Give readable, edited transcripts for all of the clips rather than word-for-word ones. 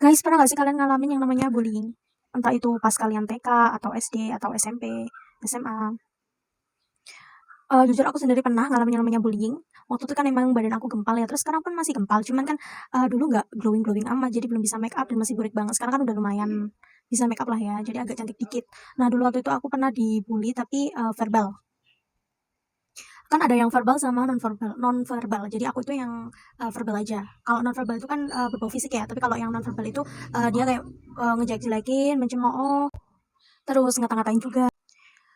Guys, pernah nggak sih kalian ngalamin yang namanya bullying? Entah itu pas kalian TK, atau SD, atau SMP, SMA. Jujur aku sendiri pernah ngalamin yang namanya bullying. Waktu itu kan emang badan aku gempal ya, terus sekarang pun masih gempal, cuman kan, dulu nggak glowing-glowing amat, jadi belum bisa make up dan masih burik banget. Sekarang kan udah lumayan bisa make up lah ya, jadi agak cantik dikit. Nah, dulu waktu itu aku pernah dibully tapi, verbal. Kan ada yang verbal sama non-verbal. Jadi aku itu yang, verbal aja. Kalau non-verbal itu kan, berbau fisik ya, tapi kalau yang non-verbal itu, dia kayak, ngejelek-jelekin, mencemooh, terus ngata-ngatain juga.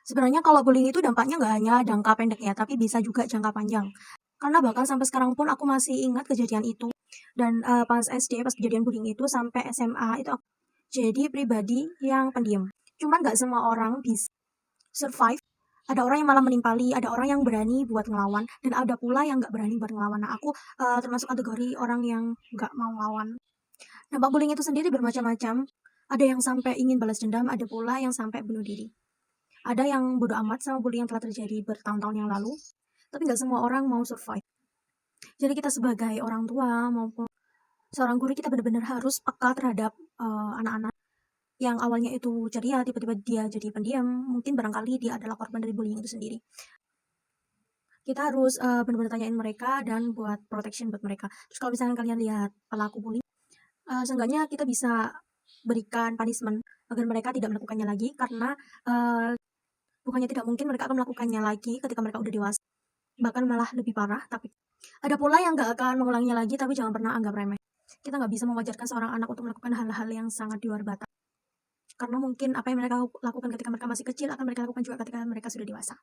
Sebenarnya kalau bullying itu dampaknya nggak hanya jangka pendek ya, tapi bisa juga jangka panjang. Karena bahkan sampai sekarang pun aku masih ingat kejadian itu. Dan, pas SD, pas kejadian bullying itu sampai SMA itu aku jadi pribadi yang pendiam. Cuman nggak semua orang bisa survive. Ada orang yang malah menimpali, ada orang yang berani buat ngelawan, dan ada pula yang nggak berani buat ngelawan. Nah, aku, termasuk kategori orang yang nggak mau ngelawan. Dampak bullying itu sendiri bermacam-macam. Ada yang sampai ingin balas dendam, ada pula yang sampai bunuh diri. Ada yang bodo amat sama bullying yang telah terjadi bertahun-tahun yang lalu, tapi nggak semua orang mau survive. Jadi kita sebagai orang tua maupun seorang guru, kita benar-benar harus peka terhadap anak-anak yang awalnya itu ceria, tiba-tiba dia jadi pendiam. Mungkin barangkali dia adalah korban dari bullying itu sendiri. Kita harus benar-benar tanyain mereka dan buat protection buat mereka. Terus kalau misalnya kalian lihat pelaku bullying, seenggaknya kita bisa berikan punishment agar mereka tidak melakukannya lagi, karena bukannya tidak mungkin mereka akan melakukannya lagi ketika mereka udah dewasa, bahkan malah lebih parah. Tapi ada pula yang nggak akan mengulanginya lagi, tapi jangan pernah anggap remeh. Kita nggak bisa mewajarkan seorang anak untuk melakukan hal-hal yang sangat di luar batas, karena mungkin apa yang mereka lakukan ketika mereka masih kecil akan mereka lakukan juga ketika mereka sudah dewasa.